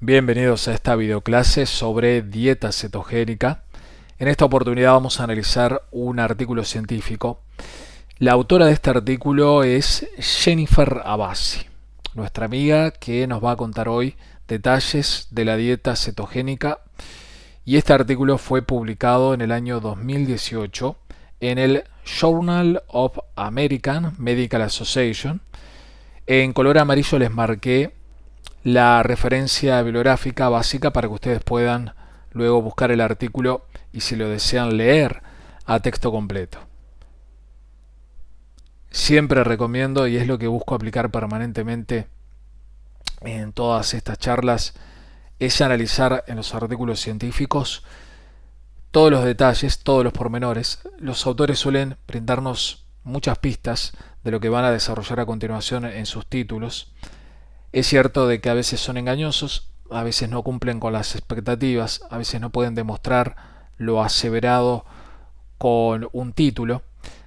Bienvenidos a esta videoclase sobre dieta cetogénica. En esta oportunidad vamos a analizar un artículo científico. La autora de este artículo es Jennifer Abbasi, nuestra amiga que nos va a contar hoy detalles de la dieta cetogénica. Y este artículo fue publicado en el año 2018 en el Journal of American Medical Association. En color amarillo les marqué la referencia bibliográfica básica para que ustedes puedan luego buscar el artículo y, si lo desean, leer a texto completo. Siempre recomiendo, y es lo que busco aplicar permanentemente en todas estas charlas, es analizar en los artículos científicos todos los detalles, todos los pormenores. Los autores suelen brindarnos muchas pistas de lo que van a desarrollar a continuación en sus títulos. Es cierto de que a veces son engañosos, a veces no cumplen con las expectativas, a veces no pueden demostrar lo aseverado con un título,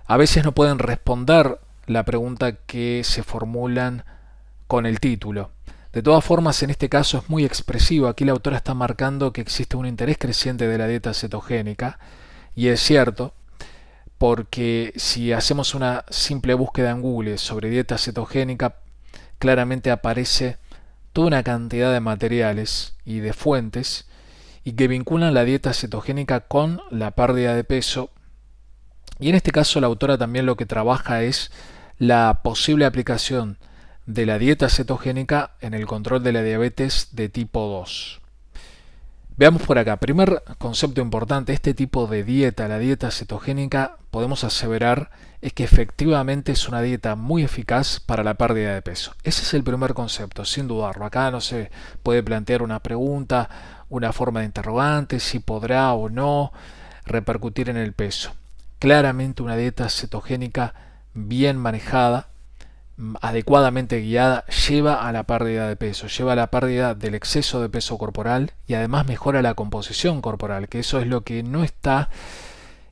a veces no pueden responder la pregunta que se formulan con el título. De todas formas, en este caso es muy expresivo. Aquí la autora está marcando que existe un interés creciente de la dieta cetogénica, y es cierto, porque si hacemos una simple búsqueda en Google sobre dieta cetogénica, claramente aparece toda una cantidad de materiales y de fuentes y que vinculan la dieta cetogénica con la pérdida de peso. Y en este caso la autora también lo que trabaja es la posible aplicación de la dieta cetogénica en el control de la diabetes de tipo 2. Veamos por acá. Primer concepto importante: este tipo de dieta, la dieta cetogénica, podemos aseverar es que efectivamente es una dieta muy eficaz para la pérdida de peso. Ese es el primer concepto, sin dudarlo. Acá no se puede plantear una pregunta, una forma de interrogante, si podrá o no repercutir en el peso. Claramente una dieta cetogénica bien manejada, adecuadamente guiada, lleva a la pérdida de peso, lleva a la pérdida del exceso de peso corporal y además mejora la composición corporal, que eso es lo que no está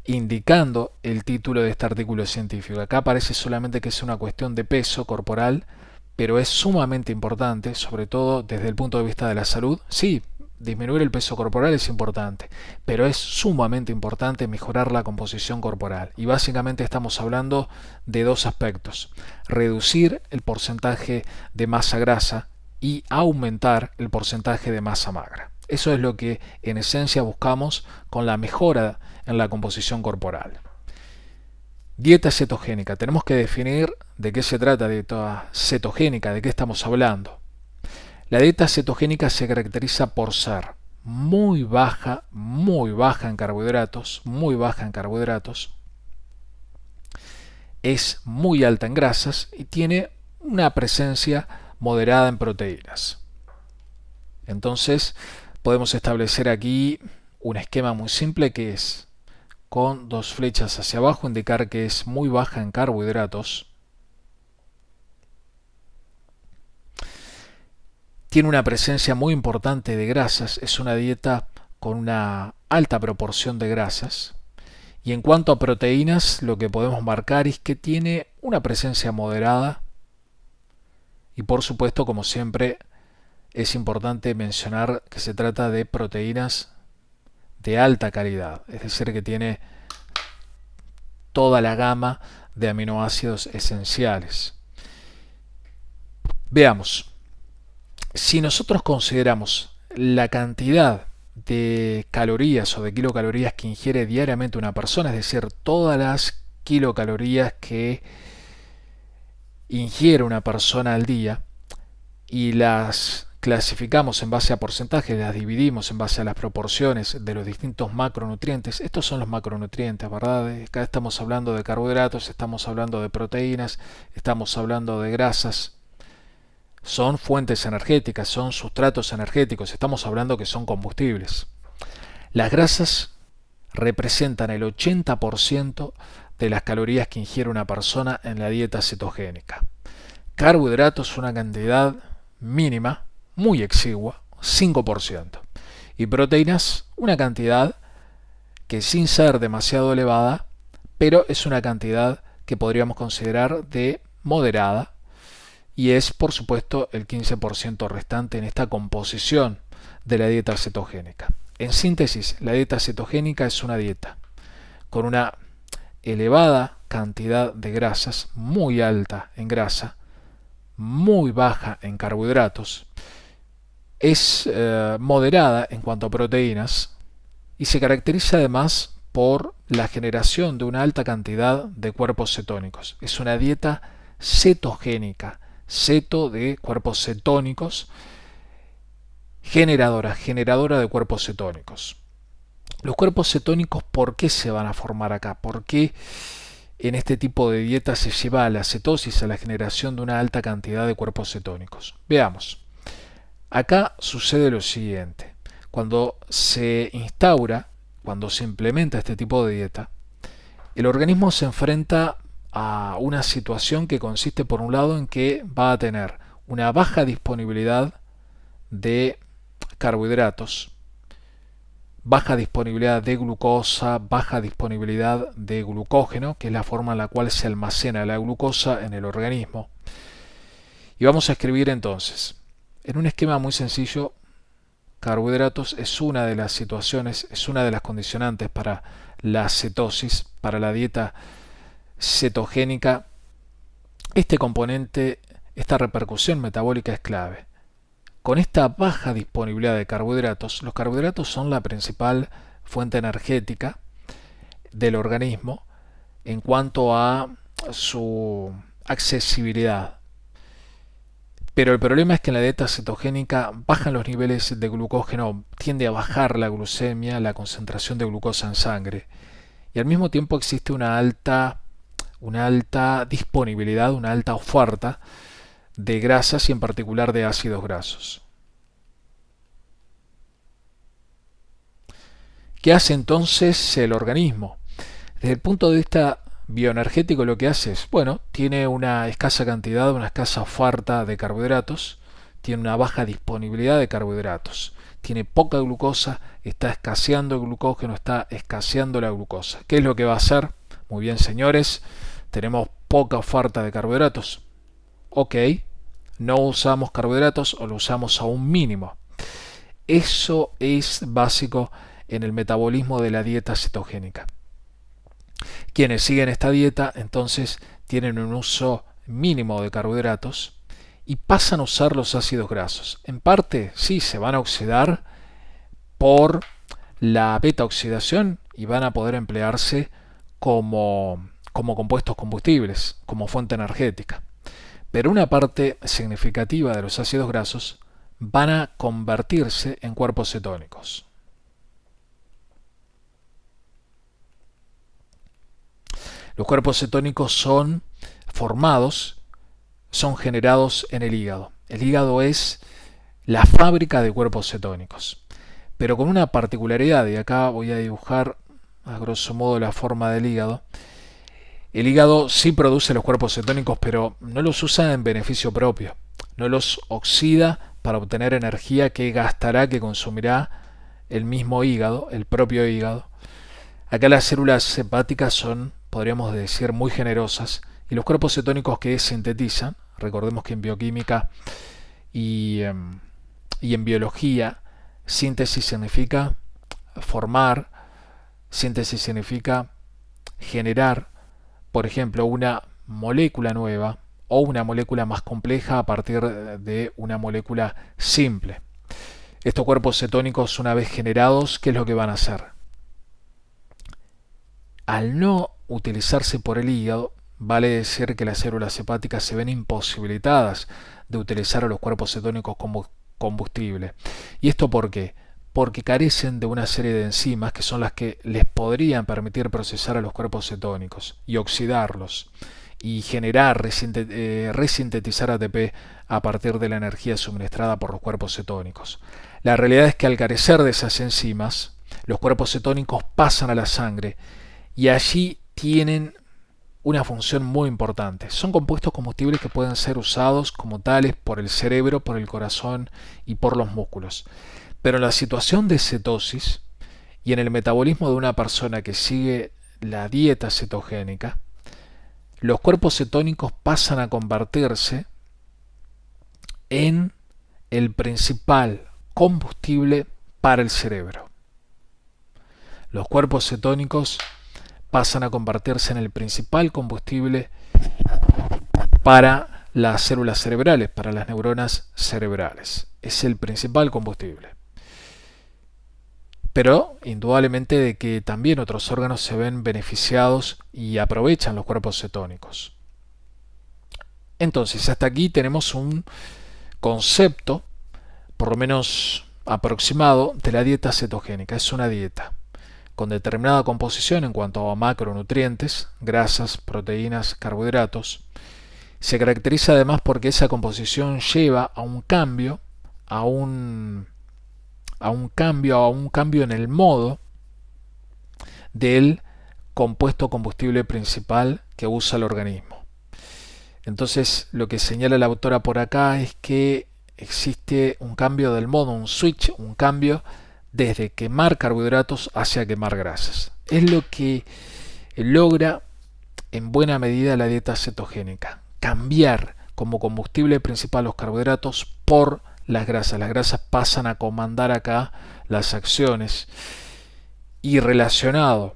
indicando el título de este artículo científico. Acá parece solamente que es una cuestión de peso corporal, pero es sumamente importante, sobre todo desde el punto de vista de la salud. Sí, disminuir el peso corporal es importante, pero es sumamente importante mejorar la composición corporal. Y básicamente estamos hablando de dos aspectos: reducir el porcentaje de masa grasa y aumentar el porcentaje de masa magra. Eso es lo que en esencia buscamos con la mejora en la composición corporal. Dieta cetogénica. Tenemos que definir de qué se trata dieta cetogénica, de qué estamos hablando. La dieta cetogénica se caracteriza por ser muy baja en carbohidratos, es muy alta en grasas y tiene una presencia moderada en proteínas. Entonces, podemos establecer aquí un esquema muy simple que es, con dos flechas hacia abajo, indicar que es muy baja en carbohidratos. Tiene una presencia muy importante de grasas, es una dieta con una alta proporción de grasas. Y en cuanto a proteínas, lo que podemos marcar es que tiene una presencia moderada. Y por supuesto, como siempre, es importante mencionar que se trata de proteínas de alta calidad, es decir, que tiene toda la gama de aminoácidos esenciales. Veamos. Si nosotros consideramos la cantidad de calorías o de kilocalorías que ingiere diariamente una persona, es decir, todas las kilocalorías que ingiere una persona al día, y las clasificamos en base a porcentajes, las dividimos en base a las proporciones de los distintos macronutrientes. Estos son los macronutrientes, ¿verdad? Acá estamos hablando de carbohidratos, estamos hablando de proteínas, estamos hablando de grasas. Son fuentes energéticas, son sustratos energéticos, estamos hablando que son combustibles. Las grasas representan el 80% de las calorías que ingiere una persona en la dieta cetogénica. Carbohidratos, una cantidad mínima, muy exigua, 5%. Y proteínas, una cantidad que, sin ser demasiado elevada, pero es una cantidad que podríamos considerar de moderada, y es por supuesto el 15% restante en esta composición de la dieta cetogénica. En síntesis, la dieta cetogénica es una dieta con una elevada cantidad de grasas, muy alta en grasa, muy baja en carbohidratos, es moderada en cuanto a proteínas y se caracteriza además por la generación de una alta cantidad de cuerpos cetónicos. Es una dieta cetogénica, ceto de cuerpos cetónicos, generadora de cuerpos cetónicos. Los cuerpos cetónicos, ¿por qué se van a formar acá? ¿Por qué en este tipo de dieta se lleva a la cetosis, a la generación de una alta cantidad de cuerpos cetónicos? Veamos. Acá sucede lo siguiente. Cuando se instaura, cuando se implementa este tipo de dieta, el organismo se enfrenta a una situación que consiste, por un lado, en que va a tener una baja disponibilidad de carbohidratos, baja disponibilidad de glucosa, baja disponibilidad de glucógeno, que es la forma en la cual se almacena la glucosa en el organismo. Y vamos a escribir entonces, en un esquema muy sencillo, carbohidratos es una de las situaciones, es una de las condicionantes para la cetosis, para la dieta cetogénica. Este componente, esta repercusión metabólica es clave. Con esta baja disponibilidad de carbohidratos, los carbohidratos son la principal fuente energética del organismo en cuanto a su accesibilidad. Pero el problema es que en la dieta cetogénica bajan los niveles de glucógeno, tiende a bajar la glucemia, la concentración de glucosa en sangre, y al mismo tiempo existe una alta disponibilidad, una alta oferta de grasas y en particular de ácidos grasos. ¿Qué hace entonces el organismo? Desde el punto de vista bioenergético, lo que hace es, bueno, tiene una escasa cantidad, una escasa oferta de carbohidratos, tiene una baja disponibilidad de carbohidratos, tiene poca glucosa, está escaseando el glucógeno, está escaseando la glucosa. ¿Qué es lo que va a hacer? Muy bien, señores, tenemos poca oferta de carbohidratos. Ok, no usamos carbohidratos o lo usamos a un mínimo. Eso es básico en el metabolismo de la dieta cetogénica. Quienes siguen esta dieta entonces tienen un uso mínimo de carbohidratos y pasan a usar los ácidos grasos. En parte sí se van a oxidar por la beta oxidación y van a poder emplearse como compuestos combustibles, como fuente energética. Pero una parte significativa de los ácidos grasos van a convertirse en cuerpos cetónicos. Los cuerpos cetónicos son formados, son generados en el hígado. El hígado es la fábrica de cuerpos cetónicos, pero con una particularidad, y acá voy a dibujar a grosso modo la forma del hígado. El hígado sí produce los cuerpos cetónicos, pero no los usa en beneficio propio, no los oxida para obtener energía que gastará, que consumirá el mismo hígado, el propio hígado. Acá las células hepáticas son, podríamos decir, muy generosas, y los cuerpos cetónicos que sintetizan, recordemos que en bioquímica y en biología, síntesis significa formar, síntesis significa generar, por ejemplo, una molécula nueva o una molécula más compleja a partir de una molécula simple. Estos cuerpos cetónicos, una vez generados, ¿qué es lo que van a hacer? Al no utilizarse por el hígado, vale decir que las células hepáticas se ven imposibilitadas de utilizar a los cuerpos cetónicos como combustible. ¿Y esto por qué? Porque carecen de una serie de enzimas que son las que les podrían permitir procesar a los cuerpos cetónicos y oxidarlos y generar, resintetizar ATP a partir de la energía suministrada por los cuerpos cetónicos. La realidad es que al carecer de esas enzimas, los cuerpos cetónicos pasan a la sangre y allí tienen una función muy importante. Son compuestos combustibles que pueden ser usados como tales por el cerebro, por el corazón y por los músculos. Pero en la situación de cetosis y en el metabolismo de una persona que sigue la dieta cetogénica, los cuerpos cetónicos pasan a convertirse en el principal combustible para el cerebro. Los cuerpos cetónicos pasan a convertirse en el principal combustible para las células cerebrales, para las neuronas cerebrales. Es el principal combustible. Pero indudablemente de que también otros órganos se ven beneficiados y aprovechan los cuerpos cetónicos. Entonces, hasta aquí tenemos un concepto, por lo menos aproximado, de la dieta cetogénica. Es una dieta con determinada composición en cuanto a macronutrientes, grasas, proteínas, carbohidratos. Se caracteriza además porque esa composición lleva a un cambio, a un cambio en el modo del compuesto combustible principal que usa el organismo. Entonces, lo que señala la autora por acá es que existe un cambio del modo, un switch, un cambio desde quemar carbohidratos hacia quemar grasas. Es lo que logra en buena medida la dieta cetogénica, cambiar como combustible principal los carbohidratos por las grasas. Las grasas pasan a comandar acá las acciones, y relacionado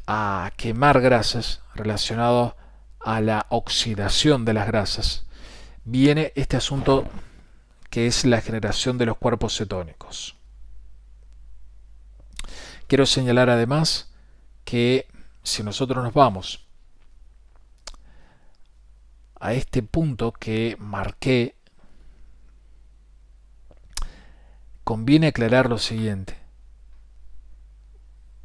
a quemar grasas, relacionado a la oxidación de las grasas, viene este asunto que es la generación de los cuerpos cetónicos. Quiero señalar además que si nosotros nos vamos a este punto que marqué, conviene aclarar lo siguiente.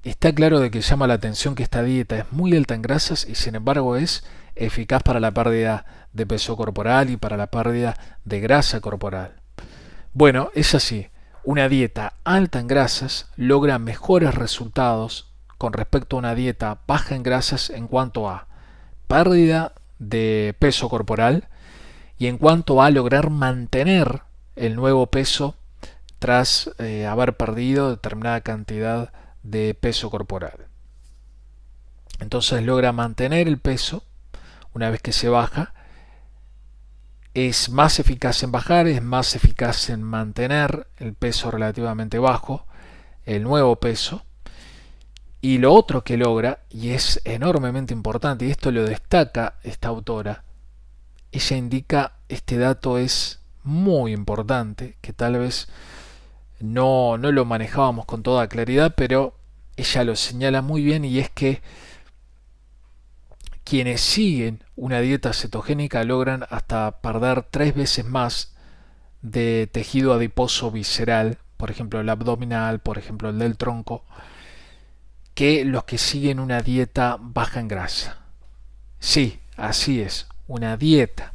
Está claro de que llama la atención que esta dieta es muy alta en grasas y sin embargo es eficaz para la pérdida de peso corporal y para la pérdida de grasa corporal. Bueno, es así. Una dieta alta en grasas logra mejores resultados con respecto a una dieta baja en grasas en cuanto a pérdida de peso corporal y en cuanto a lograr mantener el nuevo peso tras haber perdido determinada cantidad de peso corporal. Entonces logra mantener el peso una vez que se baja. Es más eficaz en bajar, es más eficaz en mantener el peso relativamente bajo, el nuevo peso. Y lo otro que logra, y es enormemente importante, y esto lo destaca esta autora, ella indica, este dato es muy importante, que tal vez no lo manejábamos con toda claridad, pero ella lo señala muy bien, y es que quienes siguen una dieta cetogénica logran hasta perder 3 veces más de tejido adiposo visceral, por ejemplo el abdominal, por ejemplo el del tronco, que los que siguen una dieta baja en grasa. Sí, así es, una dieta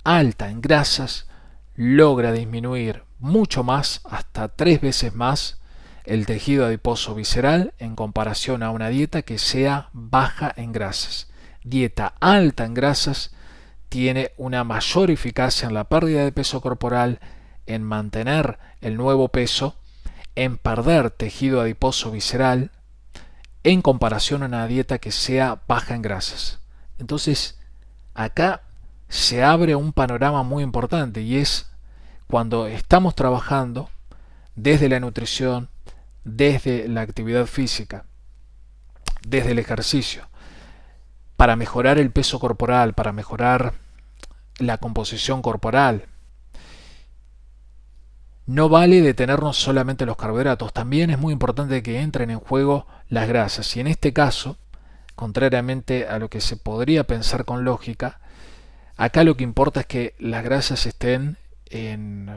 alta en grasas logra disminuir mucho más, hasta 3 veces más, el tejido adiposo visceral en comparación a una dieta que sea baja en grasas. Dieta alta en grasas tiene una mayor eficacia en la pérdida de peso corporal, en mantener el nuevo peso, en perder tejido adiposo visceral, en comparación a una dieta que sea baja en grasas. Entonces, acá se abre un panorama muy importante, y es cuando estamos trabajando desde la nutrición, desde la actividad física, desde el ejercicio, para mejorar el peso corporal, para mejorar la composición corporal. No vale detenernos solamente los carbohidratos, también es muy importante que entren en juego las grasas. Y en este caso, contrariamente a lo que se podría pensar con lógica, acá lo que importa es que las grasas estén en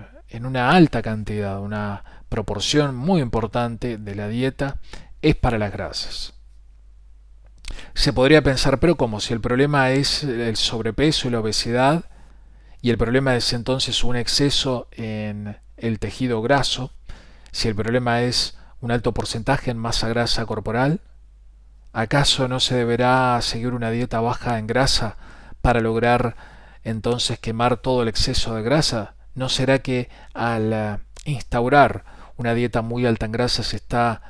una alta cantidad, una proporción muy importante de la dieta es para las grasas. Se podría pensar, pero como si el problema es el sobrepeso y la obesidad, y el problema es entonces un exceso en el tejido graso, si el problema es un alto porcentaje en masa grasa corporal, ¿acaso no se deberá seguir una dieta baja en grasa para lograr entonces quemar todo el exceso de grasa? ¿No será que al instaurar una dieta muy alta en grasa se está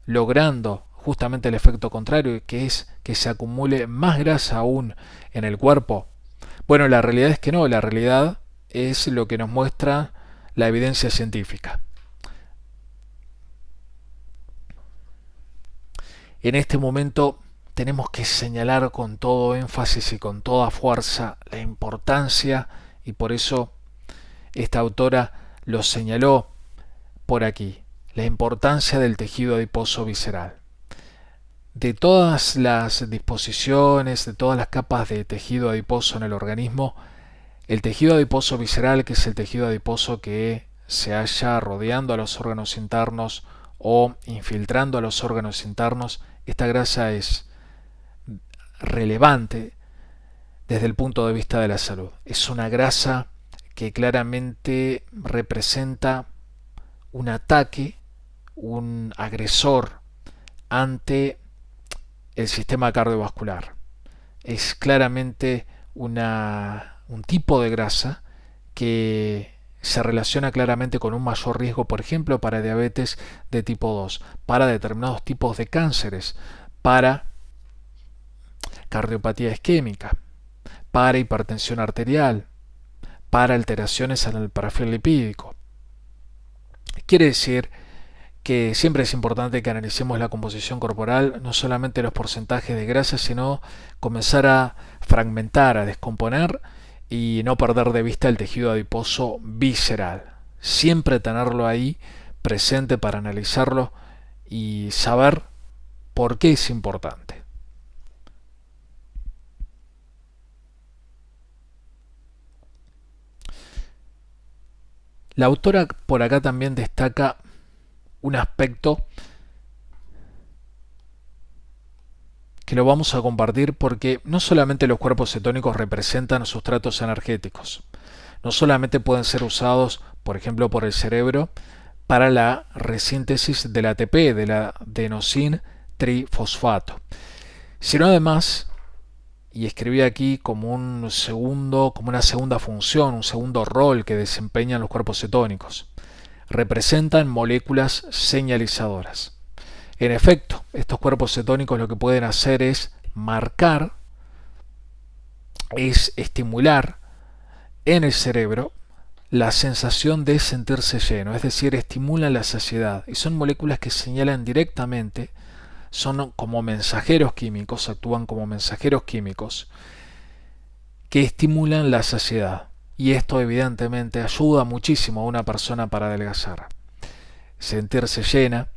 logrando justamente el efecto contrario, que es que se acumule más grasa aún en el cuerpo? Bueno, la realidad es que no, la realidad es lo que nos muestra la evidencia científica. En este momento tenemos que señalar con todo énfasis y con toda fuerza la importancia, y por eso esta autora lo señaló por aquí, la importancia del tejido adiposo visceral. De todas las disposiciones, de todas las capas de tejido adiposo en el organismo, el tejido adiposo visceral, que es el tejido adiposo que se halla rodeando a los órganos internos o infiltrando a los órganos internos, esta grasa es relevante desde el punto de vista de la salud. Es una grasa que claramente representa un ataque, un agresor ante el sistema cardiovascular. Es claramente un tipo de grasa que se relaciona claramente con un mayor riesgo, por ejemplo, para diabetes de tipo 2, para determinados tipos de cánceres, para cardiopatía isquémica, para hipertensión arterial, para alteraciones en el perfil lipídico. Quiere decir que siempre es importante que analicemos la composición corporal, no solamente los porcentajes de grasa, sino comenzar a fragmentar, a descomponer y no perder de vista el tejido adiposo visceral. Siempre tenerlo ahí presente para analizarlo y saber por qué es importante. La autora por acá también destaca un aspecto que lo vamos a compartir porque no solamente los cuerpos cetónicos representan sustratos energéticos, no solamente pueden ser usados, por ejemplo, por el cerebro para la resíntesis del ATP, de la adenosín trifosfato, sino además, y escribí aquí como una segunda función, un segundo rol que desempeñan los cuerpos cetónicos. Representan moléculas señalizadoras. En efecto, estos cuerpos cetónicos lo que pueden hacer es marcar, es estimular en el cerebro la sensación de sentirse lleno, es decir, estimulan la saciedad, y son moléculas que señalan directamente, son como mensajeros químicos, actúan como mensajeros químicos que estimulan la saciedad. Y esto evidentemente ayuda muchísimo a una persona para adelgazar. Sentirse llena,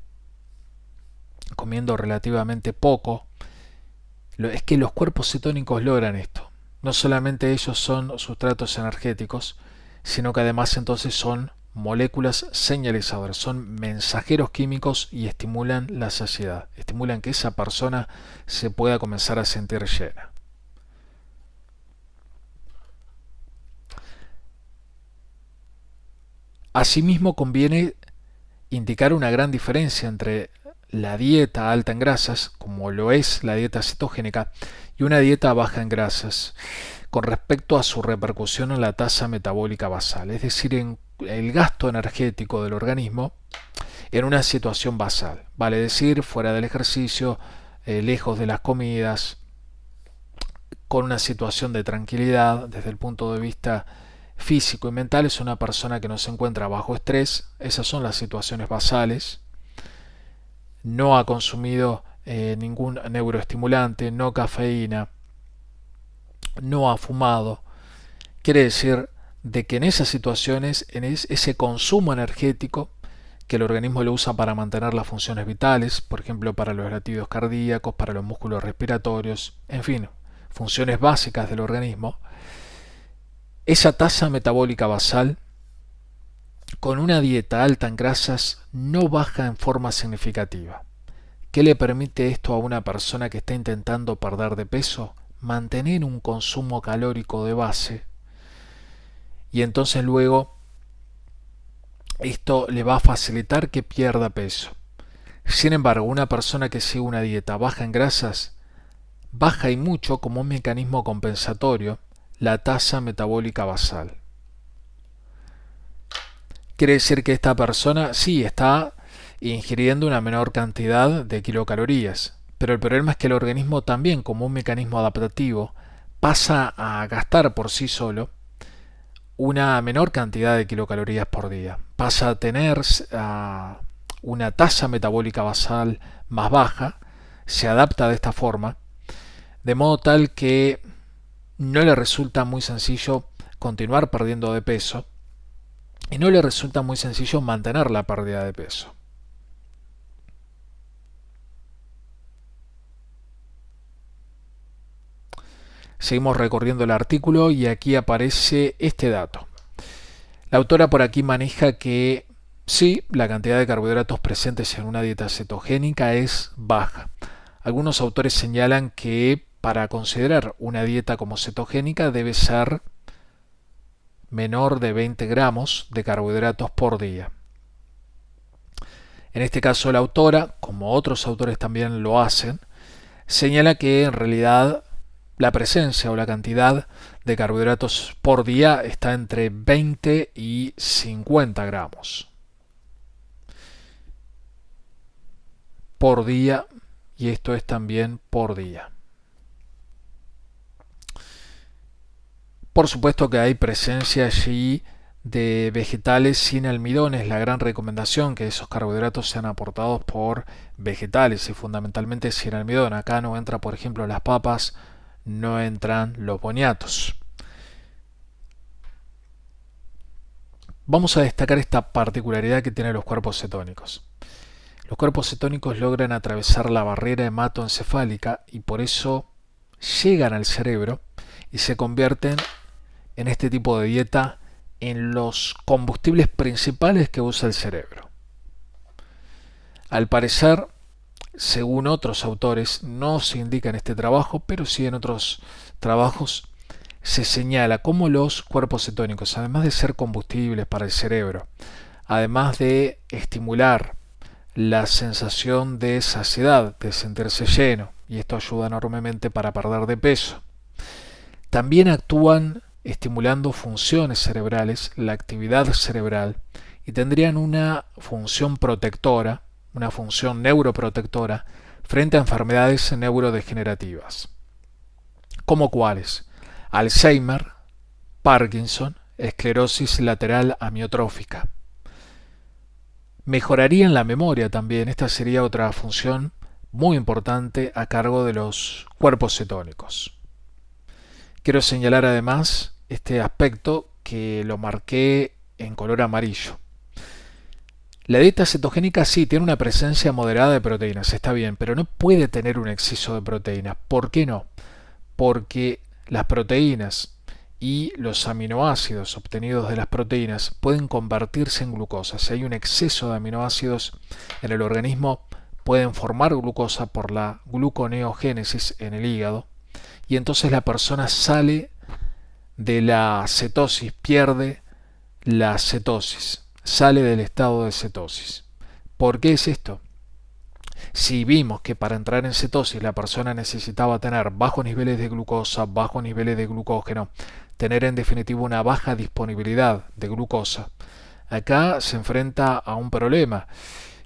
comiendo relativamente poco. Es que los cuerpos cetónicos logran esto. No solamente ellos son sustratos energéticos, sino que además entonces son moléculas señalizadoras, son mensajeros químicos y estimulan la saciedad. Estimulan que esa persona se pueda comenzar a sentir llena. Asimismo, conviene indicar una gran diferencia entre la dieta alta en grasas, como lo es la dieta cetogénica, y una dieta baja en grasas, con respecto a su repercusión en la tasa metabólica basal, es decir, en el gasto energético del organismo en una situación basal, vale decir, fuera del ejercicio, lejos de las comidas, con una situación de tranquilidad desde el punto de vista físico y mental. Es una persona que no se encuentra bajo estrés. Esas son las situaciones basales. No ha consumido ningún neuroestimulante, no cafeína, no ha fumado. Quiere decir de que en esas situaciones, en ese consumo energético que el organismo lo usa para mantener las funciones vitales, por ejemplo para los latidos cardíacos, para los músculos respiratorios, en fin, funciones básicas del organismo, esa tasa metabólica basal con una dieta alta en grasas no baja en forma significativa. ¿Qué le permite esto a una persona que está intentando perder de peso? Mantener un consumo calórico de base, y entonces luego esto le va a facilitar que pierda peso. Sin embargo, una persona que sigue una dieta baja en grasas, baja y mucho como un mecanismo compensatorio la tasa metabólica basal. Quiere decir que esta persona sí está ingiriendo una menor cantidad de kilocalorías, pero el problema es que el organismo también, como un mecanismo adaptativo, pasa a gastar por sí solo una menor cantidad de kilocalorías por día. Pasa a tener una tasa metabólica basal más baja, se adapta de esta forma, de modo tal que no le resulta muy sencillo continuar perdiendo de peso y no le resulta muy sencillo mantener la pérdida de peso. Seguimos recorriendo el artículo y aquí aparece este dato. La autora por aquí maneja que sí, la cantidad de carbohidratos presentes en una dieta cetogénica es baja. Algunos autores señalan que para considerar una dieta como cetogénica debe ser menor de 20 gramos de carbohidratos por día. En este caso la autora, como otros autores también lo hacen, señala que en realidad la presencia o la cantidad de carbohidratos por día está entre 20 y 50 gramos por día, y esto es también por día. Por supuesto que hay presencia allí de vegetales sin almidón. Es la gran recomendación que esos carbohidratos sean aportados por vegetales y fundamentalmente sin almidón. Acá no entra, por ejemplo, las papas, no entran los boniatos. Vamos a destacar esta particularidad que tienen los cuerpos cetónicos. Los cuerpos cetónicos logran atravesar la barrera hematoencefálica y por eso llegan al cerebro y se convierten en este tipo de dieta en los combustibles principales que usa el cerebro. Al parecer, según otros autores, no se indica en este trabajo, pero sí en otros trabajos se señala cómo los cuerpos cetónicos, además de ser combustibles para el cerebro, además de estimular la sensación de saciedad, de sentirse lleno, y esto ayuda enormemente para perder de peso, también actúan estimulando funciones cerebrales, la actividad cerebral, y tendrían una función protectora, una función neuroprotectora frente a enfermedades neurodegenerativas. ¿Como cuáles? Alzheimer, Parkinson, esclerosis lateral amiotrófica. Mejorarían la memoria también. Esta sería otra función muy importante a cargo de los cuerpos cetónicos. Quiero señalar además este aspecto que lo marqué en color amarillo. La dieta cetogénica sí tiene una presencia moderada de proteínas, está bien, pero no puede tener un exceso de proteínas. ¿Por qué no? Porque las proteínas y los aminoácidos obtenidos de las proteínas pueden convertirse en glucosa. Si hay un exceso de aminoácidos en el organismo, pueden formar glucosa por la gluconeogénesis en el hígado y entonces la persona sale de la cetosis, pierde la cetosis, sale del estado de cetosis. ¿Por qué es esto? Si vimos que para entrar en cetosis la persona necesitaba tener bajos niveles de glucosa, bajos niveles de glucógeno, tener en definitiva una baja disponibilidad de glucosa, acá se enfrenta a un problema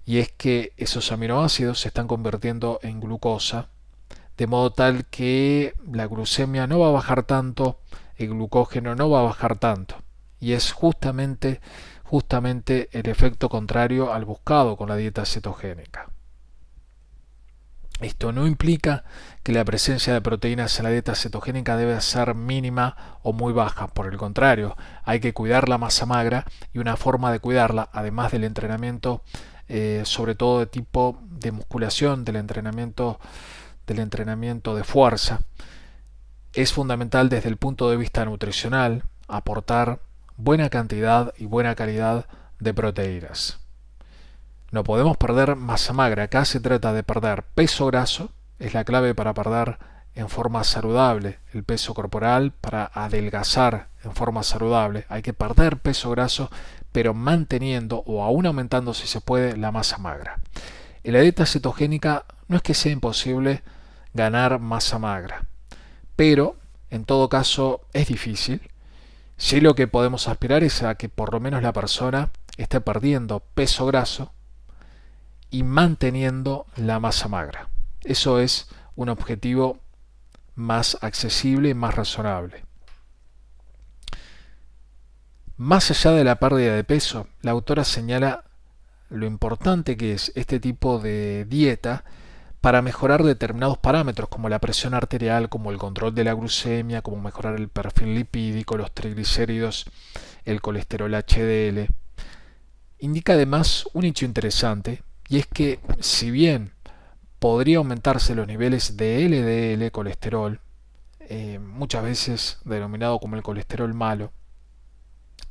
y es que esos aminoácidos se están convirtiendo en glucosa, de modo tal que la glucemia no va a bajar tanto, el glucógeno no va a bajar tanto, y es justamente el efecto contrario al buscado con la dieta cetogénica. Esto no implica que la presencia de proteínas en la dieta cetogénica debe ser mínima o muy baja. Por el contrario, hay que cuidar la masa magra y una forma de cuidarla, además del entrenamiento, sobre todo de tipo de musculación, del entrenamiento de fuerza, es fundamental desde el punto de vista nutricional aportar buena cantidad y buena calidad de proteínas. No podemos perder masa magra. Acá se trata de perder peso graso, es la clave para perder en forma saludable el peso corporal, para adelgazar en forma saludable. Hay que perder peso graso, pero manteniendo o aún aumentando si se puede la masa magra. En la dieta cetogénica no es que sea imposible ganar masa magra, pero en todo caso es difícil. Sí, lo que podemos aspirar es a que por lo menos la persona esté perdiendo peso graso y manteniendo la masa magra. Eso es un objetivo más accesible y más razonable. Más allá de la pérdida de peso, la autora señala lo importante que es este tipo de dieta para mejorar determinados parámetros como la presión arterial, como el control de la glucemia, como mejorar el perfil lipídico, los triglicéridos, el colesterol HDL. Indica además un hecho interesante, y es que si bien podría aumentarse los niveles de LDL, colesterol, muchas veces denominado como el colesterol malo,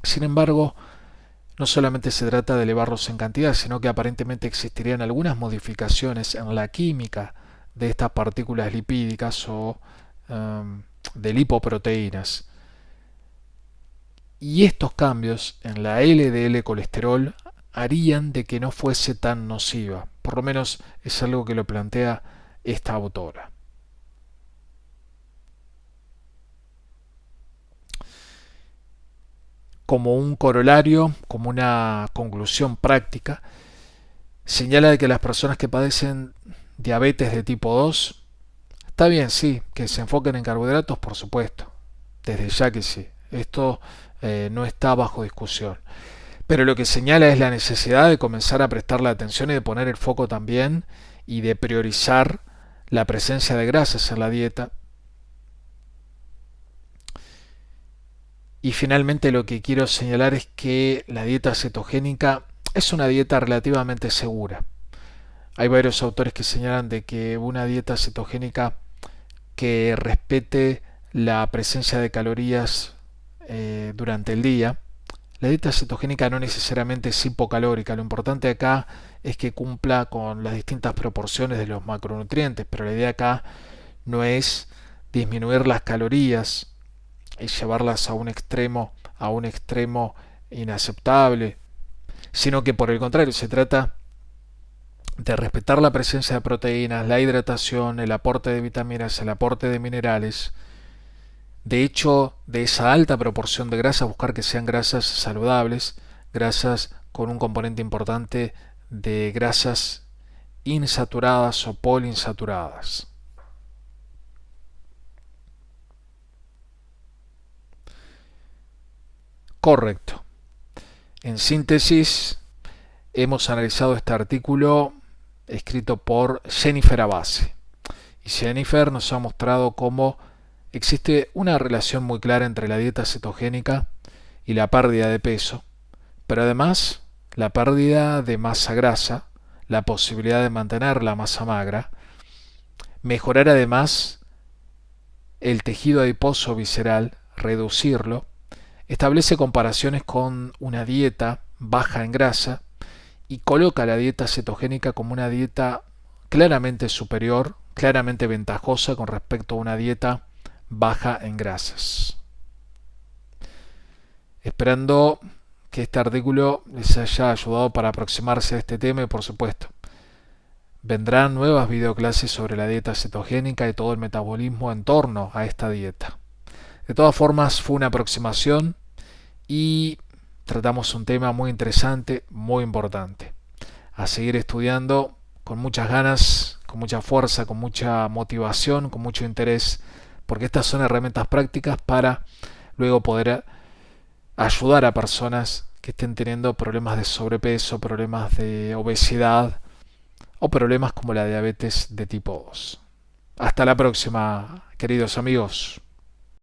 sin embargo, no solamente se trata de elevarlos en cantidad, sino que aparentemente existirían algunas modificaciones en la química de estas partículas lipídicas o de lipoproteínas. Y estos cambios en la LDL colesterol harían de que no fuese tan nociva. Por lo menos es algo que lo plantea esta autora. Como un corolario, como una conclusión práctica, señala de que las personas que padecen diabetes de tipo 2, está bien, sí, que se enfoquen en carbohidratos, por supuesto, desde ya que sí, esto no está bajo discusión. Pero lo que señala es la necesidad de comenzar a prestarle atención y de poner el foco también y de priorizar la presencia de grasas en la dieta. Y finalmente lo que quiero señalar es que la dieta cetogénica es una dieta relativamente segura. Hay varios autores que señalan de que una dieta cetogénica que respete la presencia de calorías durante el día. La dieta cetogénica no necesariamente es hipocalórica, lo importante acá es que cumpla con las distintas proporciones de los macronutrientes, pero la idea acá no es disminuir las calorías y llevarlas a un extremo inaceptable, sino que por el contrario se trata de respetar la presencia de proteínas, la hidratación, el aporte de vitaminas, el aporte de minerales. De hecho, de esa alta proporción de grasas, buscar que sean grasas saludables, grasas con un componente importante de grasas insaturadas o poliinsaturadas. Correcto. En síntesis, hemos analizado este artículo escrito por Jennifer Abbasi. Y Jennifer nos ha mostrado cómo existe una relación muy clara entre la dieta cetogénica y la pérdida de peso, pero además la pérdida de masa grasa, la posibilidad de mantener la masa magra, mejorar además el tejido adiposo visceral, reducirlo, establece comparaciones con una dieta baja en grasa y coloca la dieta cetogénica como una dieta claramente superior, claramente ventajosa con respecto a una dieta baja en grasas. Esperando que este artículo les haya ayudado para aproximarse a este tema y por supuesto vendrán nuevas videoclases sobre la dieta cetogénica y todo el metabolismo en torno a esta dieta. De todas formas fue una aproximación y tratamos un tema muy interesante, muy importante. A seguir estudiando con muchas ganas, con mucha fuerza, con mucha motivación, con mucho interés, porque estas son herramientas prácticas para luego poder ayudar a personas que estén teniendo problemas de sobrepeso, problemas de obesidad o problemas como la diabetes de tipo 2. Hasta la próxima, queridos amigos.